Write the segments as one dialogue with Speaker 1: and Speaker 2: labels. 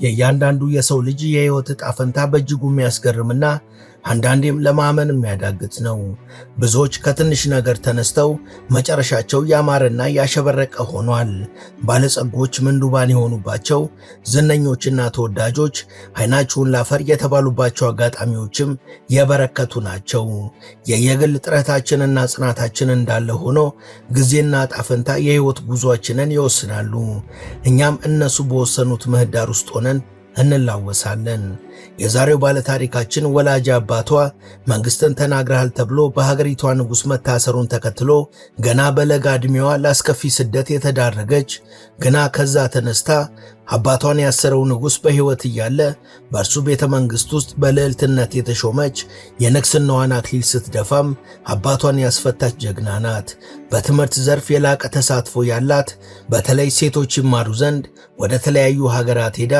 Speaker 1: የእያንዳንዱ የሰው ልጅ የህይወት ዕጣ ፈንታ በእጅጉ የሚያስገርምና አንዳንዴም ለማመን የሚያዳግት ነው። ብዙዎች ከትንሽ ነገር ተነስተው መጨረሻቸው ያማረና ያሸበረቀ ሆኗል። ባለጸጎች ምንዱባን የሆኑባቸው፣ ዝነኞችና ተወዳጆች አይናቸውን ላፈር የተባሉባቸው አጋጣሚዎችም የበረከቱ ናቸው። የየግል ጥረታችንና ጽናታችን እንዳለ ሆኖ ጊዜና ዕጣ ፈንታ የህይወት ጉዟችንን ይወስናሉ። እኛም እነሱ በወሰኑት ምህዳር ውስጥ ሆነን እንላወሳለን። የዛሬው ባለታሪካችን ወላጅ አባቷ መንግስትን ተናግረሃል ተብሎ በሀገሪቷ ንጉስ መታሰሩን ተከትሎ ገና በለጋ ዕድሜዋ ለአስከፊ ስደት የተዳረገች፣ ገና ከዛ ተነስታ አባቷን ያሰረው ንጉስ በህይወት እያለ በእርሱ ቤተ መንግስት ውስጥ በልዕልትነት የተሾመች፣ የንግስናዋን አክሊል ስትደፋም አባቷን ያስፈታች ጀግና ናት። በትምህርት ዘርፍ የላቀ ተሳትፎ ያላት፣ በተለይ ሴቶች ይማሩ ዘንድ ወደ ተለያዩ ሀገራት ሄዳ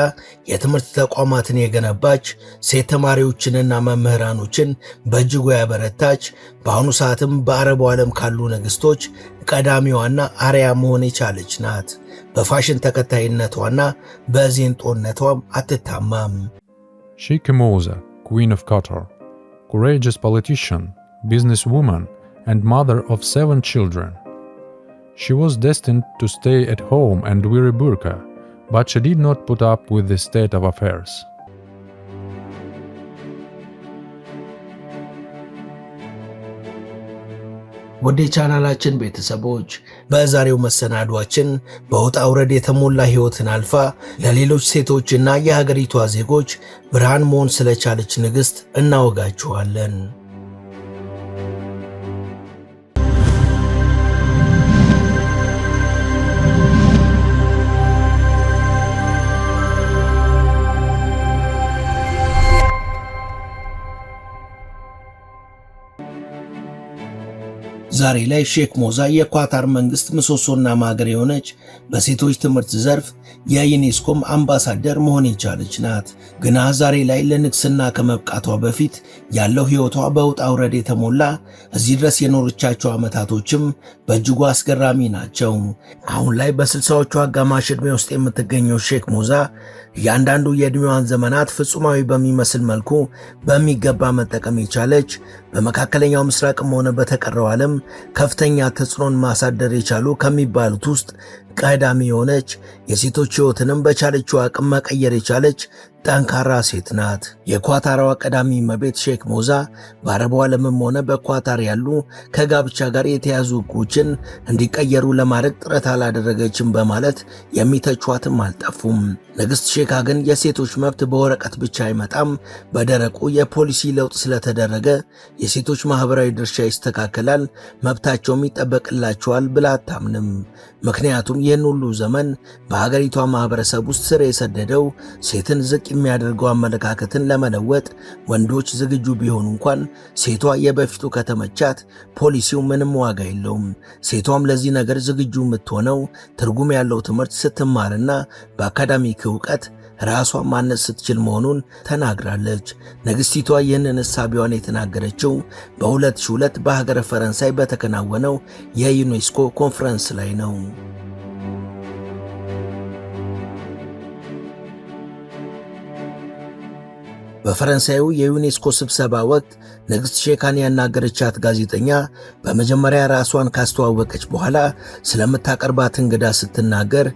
Speaker 1: የትምህርት ተቋማትን የገነባች፣ ሴት ተማሪዎችንና መምህራኖችን በእጅጉ ያበረታች፣ በአሁኑ ሰዓትም በአረቡ ዓለም ካሉ ንግስቶች ቀዳሚዋና አርያ መሆን የቻለች ናት። በፋሽን ተከታይነቷና በዜንጦነቷም አትታማም።
Speaker 2: Sheikh Moza, Queen of Qatar, courageous politician, businesswoman, and mother of 7 children. She was destined to stay at home and wear a burqa, but she did not put up with the state of affairs.
Speaker 1: ወደ ቻናላችን ቤተሰቦች በዛሬው መሰናዷችን በውጣ ውረድ የተሞላ ህይወትን አልፋ ለሌሎች ሴቶችና የሀገሪቷ ዜጎች ብርሃን መሆን ስለቻለች ንግስት እናወጋችኋለን። ዛሬ ላይ ሼክ ሞዛ የኳታር መንግስት ምሰሶና ማገር የሆነች፣ በሴቶች ትምህርት ዘርፍ የዩኔስኮም አምባሳደር መሆን የቻለች ናት። ግና ዛሬ ላይ ለንግስና ከመብቃቷ በፊት ያለው ህይወቷ በውጣ ውረድ የተሞላ፣ እዚህ ድረስ የኖረቻቸው ዓመታቶችም በእጅጉ አስገራሚ ናቸው። አሁን ላይ በ60ዎቹ አጋማሽ ዕድሜ ውስጥ የምትገኘው ሼክ ሞዛ እያንዳንዱ የዕድሜዋን ዘመናት ፍጹማዊ በሚመስል መልኩ በሚገባ መጠቀም የቻለች፣ በመካከለኛው ምስራቅም ሆነ በተቀረው ዓለም ከፍተኛ ተጽዕኖን ማሳደር የቻሉ ከሚባሉት ውስጥ ቀዳሚ የሆነች፣ የሴቶች ህይወትንም በቻለችው አቅም መቀየር የቻለች ጠንካራ ሴት ናት። የኳታራዋ ቀዳሚ እመቤት ሼክ ሞዛ በአረቡ ዓለምም ሆነ በኳታር ያሉ ከጋብቻ ጋር የተያዙ ህጎችን እንዲቀየሩ ለማድረግ ጥረት አላደረገችም በማለት የሚተቿትም አልጠፉም። ንግሥት ሼካ ግን የሴቶች መብት በወረቀት ብቻ አይመጣም፣ በደረቁ የፖሊሲ ለውጥ ስለተደረገ የሴቶች ማህበራዊ ድርሻ ይስተካከላል፣ መብታቸውም ይጠበቅላቸዋል ብላ አታምንም። ምክንያቱም ይህን ሁሉ ዘመን በሀገሪቷ ማህበረሰብ ውስጥ ስር የሰደደው ሴትን ዝቅ የሚያደርገው አመለካከትን ለመለወጥ ወንዶች ዝግጁ ቢሆኑ እንኳን ሴቷ የበፊቱ ከተመቻት ፖሊሲው ምንም ዋጋ የለውም። ሴቷም ለዚህ ነገር ዝግጁ የምትሆነው ትርጉም ያለው ትምህርት ስትማርና በአካዳሚክ ዕውቀት ራሷን ማነጽ ስትችል መሆኑን ተናግራለች። ንግሥቲቷ ይህንን እሳቢዋን የተናገረችው በ2002 በሀገረ ፈረንሳይ በተከናወነው የዩኔስኮ ኮንፈረንስ ላይ ነው። በፈረንሳዩ የዩኔስኮ ስብሰባ ወቅት ንግሥት ሼካን ያናገረቻት ጋዜጠኛ በመጀመሪያ ራሷን ካስተዋወቀች በኋላ ስለምታቀርባት እንግዳ ስትናገር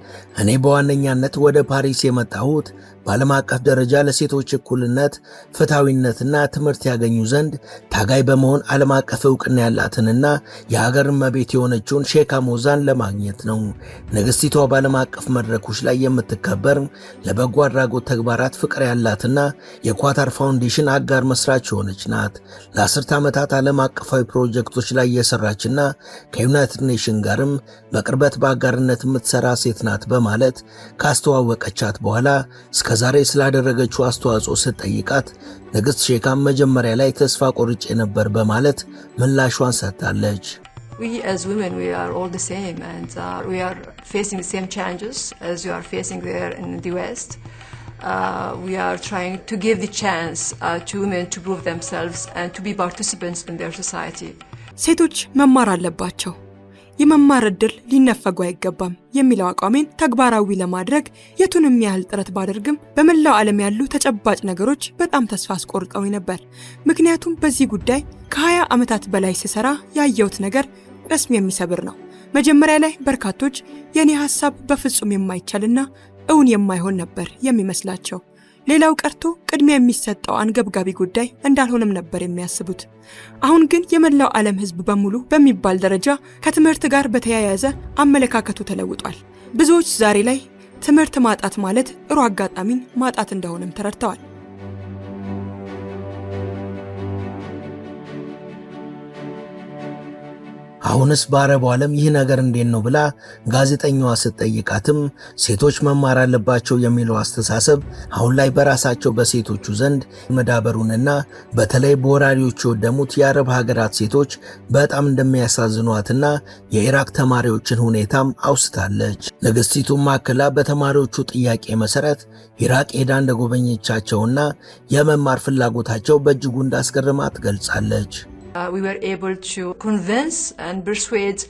Speaker 1: እኔ በዋነኛነት ወደ ፓሪስ የመጣሁት በዓለም አቀፍ ደረጃ ለሴቶች እኩልነት፣ ፍትሐዊነትና ትምህርት ያገኙ ዘንድ ታጋይ በመሆን ዓለም አቀፍ ዕውቅና ያላትንና የሀገር እመቤት የሆነችውን ሼክ ሞዛን ለማግኘት ነው። ንግሥቲቷ በዓለም አቀፍ መድረኮች ላይ የምትከበር፣ ለበጎ አድራጎት ተግባራት ፍቅር ያላትና የኳታር ፋውንዴሽን አጋር መስራች የሆነች ናት። ለ10 ዓመታት ዓለም አቀፋዊ ፕሮጀክቶች ላይ የሰራችና ከዩናይትድ ኔሽን ጋርም በቅርበት በአጋርነት የምትሰራ ሴት ናት በማለት ካስተዋወቀቻት በኋላ እስከዛሬ ስላደረገችው አስተዋጽኦ ስትጠይቃት ንግሥት ሼካም መጀመሪያ ላይ ተስፋ ቆርጬ ነበር በማለት ምላሿን ሰጥታለች።
Speaker 3: We as women, we are all the same, and we are facing the same challenges as you are facing there in the West. We are trying to give the chance to women to prove themselves and to be participants in their society.
Speaker 4: ሴቶች መማር አለባቸው። የመማር ዕድል ሊነፈጉ አይገባም የሚለው አቋሜን ተግባራዊ ለማድረግ የቱንም ያህል ጥረት ባደርግም በመላው ዓለም ያሉ ተጨባጭ ነገሮች በጣም ተስፋ አስቆርጠውኝ ነበር። ምክንያቱም በዚህ ጉዳይ ከ20 ዓመታት በላይ ሲሰራ ያየሁት ነገር ቅስም የሚሰብር ነው። መጀመሪያ ላይ በርካቶች የኔ ሐሳብ በፍጹም የማይቻልና እውን የማይሆን ነበር የሚመስላቸው። ሌላው ቀርቶ ቅድሚያ የሚሰጠው አንገብጋቢ ጉዳይ እንዳልሆነም ነበር የሚያስቡት። አሁን ግን የመላው ዓለም ሕዝብ በሙሉ በሚባል ደረጃ ከትምህርት ጋር በተያያዘ አመለካከቱ ተለውጧል። ብዙዎች ዛሬ ላይ ትምህርት ማጣት ማለት ጥሩ አጋጣሚን ማጣት እንደሆነም ተረድተዋል።
Speaker 1: አሁንስ በአረቡ ዓለም ይህ ነገር እንዴት ነው ብላ ጋዜጠኛዋ ስትጠይቃትም ሴቶች መማር አለባቸው የሚለው አስተሳሰብ አሁን ላይ በራሳቸው በሴቶቹ ዘንድ መዳበሩንና በተለይ በወራሪዎቹ የወደሙት የአረብ ሀገራት ሴቶች በጣም እንደሚያሳዝኗትና የኢራቅ ተማሪዎችን ሁኔታም አውስታለች። ንግሥቲቱም ማክላ በተማሪዎቹ ጥያቄ መሰረት ኢራቅ ሄዳ እንደጎበኘቻቸውና የመማር ፍላጎታቸው በእጅጉ እንዳስገርማት ገልጻለች።
Speaker 3: We were able to convince and persuade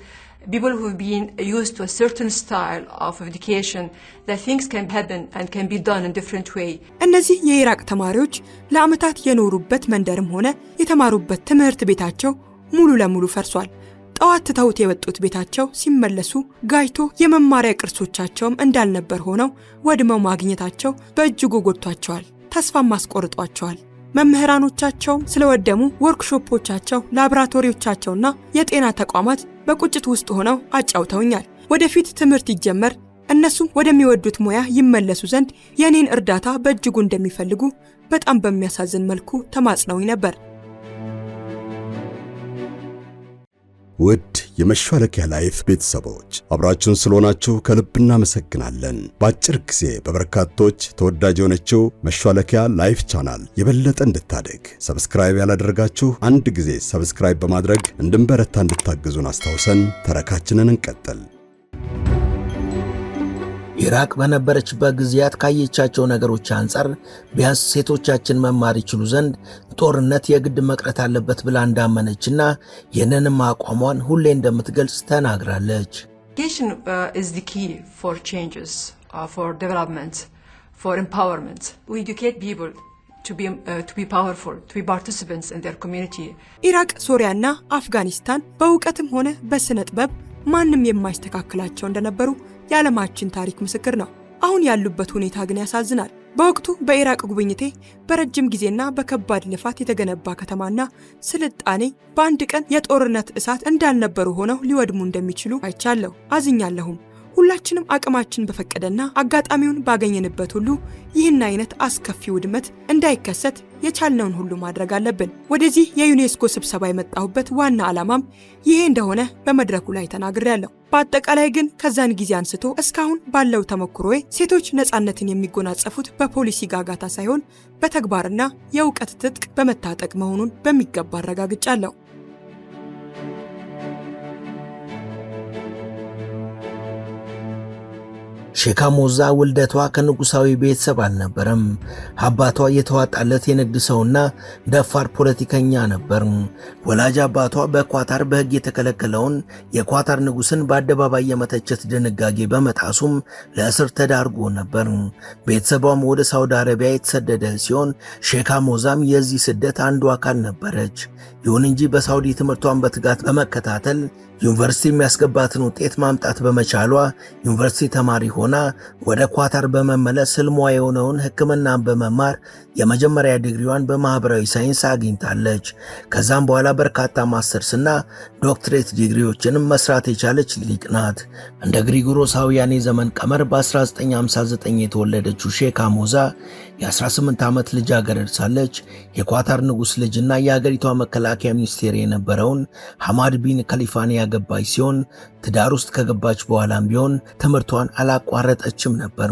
Speaker 3: people who've been used to a certain style of education that things can happen and can be done in different way.
Speaker 4: እነዚህ የኢራቅ ተማሪዎች ለዓመታት የኖሩበት መንደርም ሆነ የተማሩበት ትምህርት ቤታቸው ሙሉ ለሙሉ ፈርሷል። ጠዋት ትተውት የወጡት ቤታቸው ሲመለሱ ጋይቶ የመማሪያ ቅርሶቻቸውም እንዳልነበር ሆነው ወድመው ማግኘታቸው በእጅጉ ጎድቷቸዋል፣ ተስፋም አስቆርጧቸዋል። መምህራኖቻቸው ስለወደሙ ወርክሾፖቻቸው፣ ላብራቶሪዎቻቸውና የጤና ተቋማት በቁጭት ውስጥ ሆነው አጫውተውኛል። ወደፊት ትምህርት ይጀመር፣ እነሱም ወደሚወዱት ሙያ ይመለሱ ዘንድ የኔን እርዳታ በእጅጉ እንደሚፈልጉ በጣም በሚያሳዝን መልኩ ተማጽነውኝ ነበር።
Speaker 5: ውድ የመሿለኪያ ላይፍ ቤተሰቦች አብራችሁን ስለሆናችሁ ከልብ እናመሰግናለን። በአጭር ጊዜ በበርካቶች ተወዳጅ የሆነችው መሿለኪያ ላይፍ ቻናል የበለጠ እንድታድግ ሰብስክራይብ ያላደረጋችሁ አንድ ጊዜ ሰብስክራይብ በማድረግ እንድንበረታ እንድታግዙን አስታውሰን ተረካችንን እንቀጥል።
Speaker 1: ኢራቅ በነበረችበት ጊዜያት ካየቻቸው ነገሮች አንጻር ቢያንስ ሴቶቻችን መማር ይችሉ ዘንድ ጦርነት የግድ መቅረት አለበት ብላ እንዳመነችና ይህንንም አቋሟን ሁሌ እንደምትገልጽ ተናግራለች።
Speaker 3: Education is the key for changes, for development, for empowerment. We educate people to be powerful, to be participants in their community.
Speaker 4: ኢራቅ፣ ሶሪያና አፍጋኒስታን በእውቀትም ሆነ በስነ ጥበብ ማንም የማይስተካከላቸው እንደነበሩ የዓለማችን ታሪክ ምስክር ነው። አሁን ያሉበት ሁኔታ ግን ያሳዝናል። በወቅቱ በኢራቅ ጉብኝቴ በረጅም ጊዜና በከባድ ልፋት የተገነባ ከተማና ስልጣኔ በአንድ ቀን የጦርነት እሳት እንዳልነበሩ ሆነው ሊወድሙ እንደሚችሉ አይቻለሁ፣ አዝኛለሁም። ሁላችንም አቅማችን በፈቀደና አጋጣሚውን ባገኘንበት ሁሉ ይህን አይነት አስከፊ ውድመት እንዳይከሰት የቻልነውን ሁሉ ማድረግ አለብን። ወደዚህ የዩኔስኮ ስብሰባ የመጣሁበት ዋና ዓላማም ይሄ እንደሆነ በመድረኩ ላይ ተናግሬያለሁ። በአጠቃላይ ግን ከዛን ጊዜ አንስቶ እስካሁን ባለው ተሞክሮዬ ሴቶች ነፃነትን የሚጎናጸፉት በፖሊሲ ጋጋታ ሳይሆን በተግባርና የእውቀት ትጥቅ በመታጠቅ መሆኑን በሚገባ አረጋግጫለሁ።
Speaker 1: ሼካ ሞዛ ውልደቷ ከንጉሳዊ ቤተሰብ አልነበረም። አባቷ የተዋጣለት የንግድ ሰውና ደፋር ፖለቲከኛ ነበር። ወላጅ አባቷ በኳታር በሕግ የተከለከለውን የኳታር ንጉስን በአደባባይ የመተቸት ድንጋጌ በመጣሱም ለእስር ተዳርጎ ነበር። ቤተሰቧም ወደ ሳውዲ አረቢያ የተሰደደ ሲሆን ሼካ ሞዛም የዚህ ስደት አንዱ አካል ነበረች። ይሁን እንጂ በሳውዲ ትምህርቷን በትጋት በመከታተል ዩኒቨርሲቲ የሚያስገባትን ውጤት ማምጣት በመቻሏ ዩኒቨርሲቲ ተማሪ ሆና ወደ ኳታር በመመለስ ህልሟ የሆነውን ሕክምናን በመማር የመጀመሪያ ዲግሪዋን በማህበራዊ ሳይንስ አግኝታለች። ከዛም በኋላ በርካታ ማስተርስና ዶክትሬት ዲግሪዎችንም መስራት የቻለች ሊቅ ናት። እንደ ግሪጎሮሳውያን የዘመን ቀመር በ1959 የተወለደችው ሼካ ሞዛ የ18 ዓመት ልጃገረድ ሳለች የኳታር ንጉሥ ልጅና የአገሪቷ መከላከያ ሚኒስቴር የነበረውን ሐማድ ቢን ከሊፋን ያገባች ሲሆን ትዳር ውስጥ ከገባች በኋላም ቢሆን ትምህርቷን አላቋረጠችም ነበር።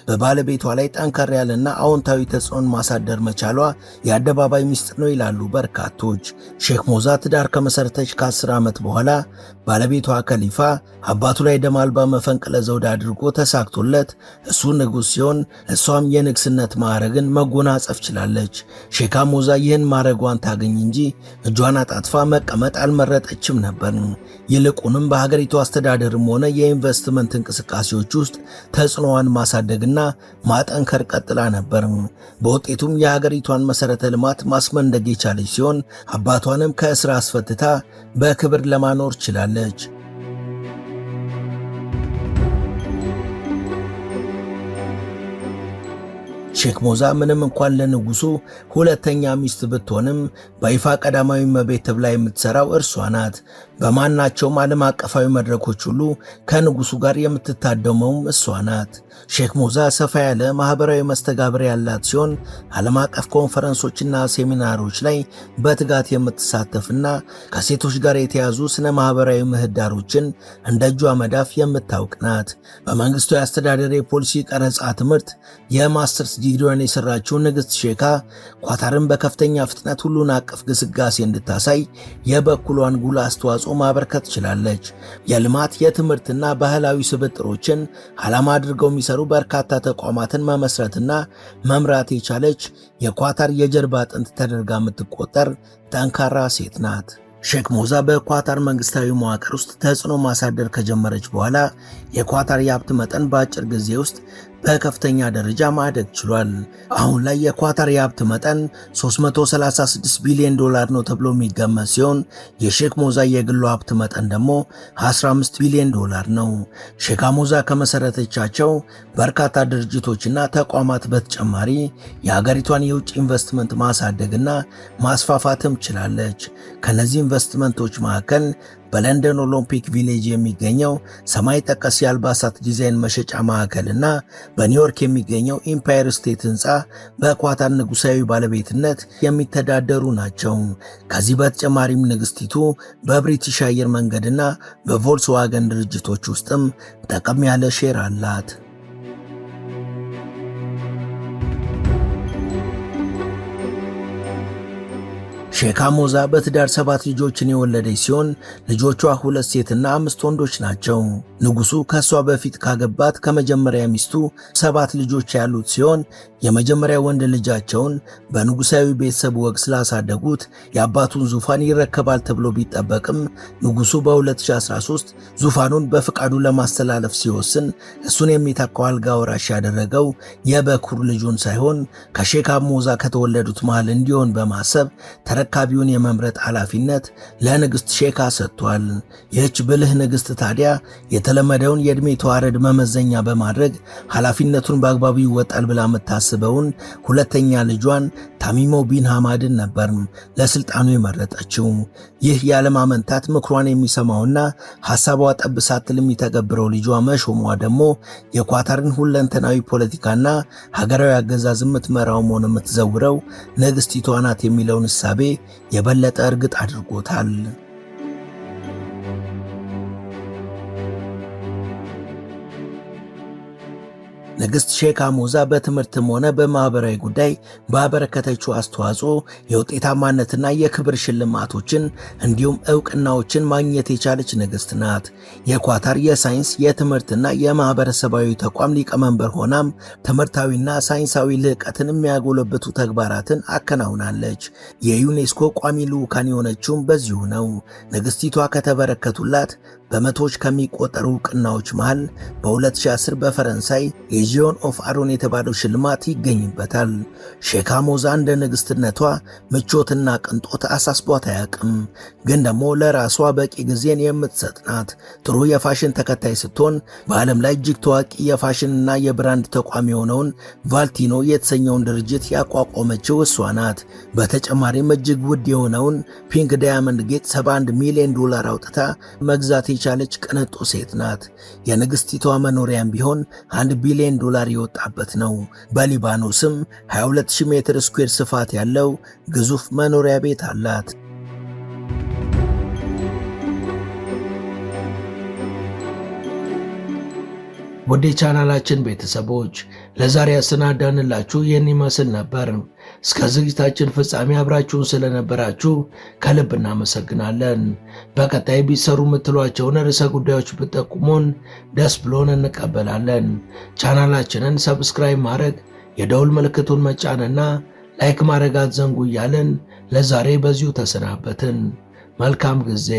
Speaker 1: በባለቤቷ ላይ ጠንከር ያለና አዎንታዊ ተጽዕኖን ማሳደር መቻሏ የአደባባይ ሚስጥር ነው ይላሉ በርካቶች። ሼክ ሞዛ ትዳር ከመሰረተች ከ10 ዓመት በኋላ ባለቤቷ ከሊፋ አባቱ ላይ ደም አልባ መፈንቅለ ዘውድ አድርጎ ተሳክቶለት እሱ ንጉሥ ሲሆን እሷም የንግስነት ማዕረግን መጎናጸፍ ችላለች። ሼክ ሐሞዛ ይህን ማዕረጓን ታገኝ እንጂ እጇን አጣጥፋ መቀመጥ አልመረጠችም ነበር። ይልቁንም በሀገሪቱ አስተዳደርም ሆነ የኢንቨስትመንት እንቅስቃሴዎች ውስጥ ተጽዕኖዋን ማሳደግና ማጠንከር ቀጥላ ነበር። በውጤቱም የሀገሪቷን መሠረተ ልማት ማስመንደግ የቻለች ሲሆን አባቷንም ከእስር አስፈትታ በክብር ለማኖር ችላለች። ሼክ ሞዛ ምንም እንኳን ለንጉሱ ሁለተኛ ሚስት ብትሆንም በይፋ ቀዳማዊ እመቤት ተብላ የምትሰራው እርሷ ናት። በማናቸውም ዓለም አቀፋዊ መድረኮች ሁሉ ከንጉሱ ጋር የምትታደመውም እሷ ናት። ሼክ ሞዛ ሰፋ ያለ ማህበራዊ መስተጋብር ያላት ሲሆን ዓለም አቀፍ ኮንፈረንሶችና ሴሚናሮች ላይ በትጋት የምትሳተፍና ከሴቶች ጋር የተያዙ ስነ ማህበራዊ ምህዳሮችን እንደ እጇ መዳፍ የምታውቅ ናት። በመንግስቱ የአስተዳደር የፖሊሲ ቀረጻ ትምህርት የማስተርስ ዲግሪዋን የሰራችው ንግሥት ሼካ ኳታርን በከፍተኛ ፍጥነት ሁሉን አቀፍ ግስጋሴ እንድታሳይ የበኩሏን ጉልህ አስተዋጽኦ ማበርከት ችላለች። የልማት የትምህርትና ባህላዊ ስብጥሮችን ዓላማ አድርገው የሚሰሩ በርካታ ተቋማትን መመስረትና መምራት የቻለች የኳታር የጀርባ አጥንት ተደርጋ የምትቆጠር ጠንካራ ሴት ናት። ሼክ ሞዛ በኳታር መንግስታዊ መዋቅር ውስጥ ተጽዕኖ ማሳደር ከጀመረች በኋላ የኳታር የሀብት መጠን በአጭር ጊዜ ውስጥ በከፍተኛ ደረጃ ማደግ ችሏል። አሁን ላይ የኳታር የሀብት መጠን 336 ቢሊዮን ዶላር ነው ተብሎ የሚገመት ሲሆን የሼክ ሞዛ የግሉ ሀብት መጠን ደግሞ 15 ቢሊዮን ዶላር ነው። ሼክ ሐሞዛ ከመሰረተቻቸው በርካታ ድርጅቶችና ተቋማት በተጨማሪ የሀገሪቷን የውጭ ኢንቨስትመንት ማሳደግና ማስፋፋትም ችላለች። ከነዚህ ኢንቨስትመንቶች መካከል በለንደን ኦሎምፒክ ቪሌጅ የሚገኘው ሰማይ ጠቀስ የአልባሳት ዲዛይን መሸጫ ማዕከልና በኒውዮርክ የሚገኘው ኢምፓየር ስቴት ህንፃ በኳታር ንጉሳዊ ባለቤትነት የሚተዳደሩ ናቸው። ከዚህ በተጨማሪም ንግስቲቱ በብሪቲሽ አየር መንገድና በቮልስዋገን ድርጅቶች ውስጥም ጠቀም ያለ ሼር አላት። ሼክ ሐሞዛ በትዳር 7 ልጆችን የወለደች ሲሆን ልጆቿ 2 ሴትና 5 ወንዶች ናቸው። ንጉሱ ከሷ በፊት ካገባት ከመጀመሪያ ሚስቱ 7 ልጆች ያሉት ሲሆን የመጀመሪያ ወንድ ልጃቸውን በንጉሳዊ ቤተሰብ ወግ ስላሳደጉት የአባቱን ዙፋን ይረከባል ተብሎ ቢጠበቅም ንጉሱ በ2013 ዙፋኑን በፍቃዱ ለማስተላለፍ ሲወስን እሱን የሚተካው አልጋ ወራሽ ያደረገው የበኩር ልጁን ሳይሆን ከሼክ ሐሞዛ ከተወለዱት መሃል እንዲሆን በማሰብ ተረካቢውን የመምረጥ ኃላፊነት ለንግሥት ሼካ ሰጥቷል። ይህች ብልህ ንግሥት ታዲያ የተለመደውን የዕድሜ ተዋረድ መመዘኛ በማድረግ ኃላፊነቱን በአግባቡ ይወጣል ብላ የምታስበውን ሁለተኛ ልጇን ታሚሞ ቢን ሐማድን ነበር ለስልጣኑ የመረጠችው። ይህ ያለማመንታት ምክሯን የሚሰማውና ሐሳቧ ጠብ ሳትል የሚተገብረው ልጇ መሾሟ ደግሞ የኳታርን ሁለንተናዊ ፖለቲካና ሀገራዊ አገዛዝ የምትመራው መሆን የምትዘውረው ንግሥቲቷ ናት የሚለውን እሳቤ የበለጠ እርግጥ አድርጎታል። ንግሥት ሼክ ሐሞዛ በትምህርትም ሆነ በማኅበራዊ ጉዳይ ባበረከተችው አስተዋጽኦ የውጤታማነትና የክብር ሽልማቶችን እንዲሁም ዕውቅናዎችን ማግኘት የቻለች ንግሥት ናት። የኳታር የሳይንስ የትምህርትና የማኅበረሰባዊ ተቋም ሊቀመንበር ሆናም ትምህርታዊና ሳይንሳዊ ልዕቀትን የሚያጎለብቱ ተግባራትን አከናውናለች። የዩኔስኮ ቋሚ ልዑካን የሆነችውም በዚሁ ነው። ንግሥቲቷ ከተበረከቱላት በመቶዎች ከሚቆጠሩ ዕውቅናዎች መሃል በ2010 በፈረንሳይ የጂዮን ኦፍ አሮን የተባለው ሽልማት ይገኝበታል። ሼክ ሐሞዛ እንደ ንግሥትነቷ ምቾትና ቅንጦት አሳስቧት አያውቅም። ግን ደግሞ ለራሷ በቂ ጊዜን የምትሰጥ ናት። ጥሩ የፋሽን ተከታይ ስትሆን በዓለም ላይ እጅግ ታዋቂ የፋሽንና የብራንድ ተቋም የሆነውን ቫልቲኖ የተሰኘውን ድርጅት ያቋቋመችው እሷ ናት። በተጨማሪም እጅግ ውድ የሆነውን ፒንክ ዳያመንድ ጌጥ 71 ሚሊዮን ዶላር አውጥታ መግዛት የቻለች ቅንጡ ሴት ናት። የንግሥቲቷ መኖሪያም ቢሆን 1 ቢሊዮን ዶላር የወጣበት ነው። በሊባኖስም 22000 ሜትር ስኩዌር ስፋት ያለው ግዙፍ መኖሪያ ቤት አላት። ወደ ቻናላችን ቤተሰቦች ለዛሬ ያሰናዳንላችሁ ይህን ይመስል ነበር። እስከ ዝግጅታችን ፍጻሜ አብራችሁን ስለነበራችሁ ከልብ እናመሰግናለን። በቀጣይ ቢሰሩ የምትሏቸውን ርዕሰ ጉዳዮች ብትጠቁሙን ደስ ብሎን እንቀበላለን። ቻናላችንን ሰብስክራይብ ማድረግ፣ የደውል ምልክቱን መጫንና ላይክ ማድረግ አትዘንጉ እያልን ለዛሬ በዚሁ ተሰናበትን። መልካም ጊዜ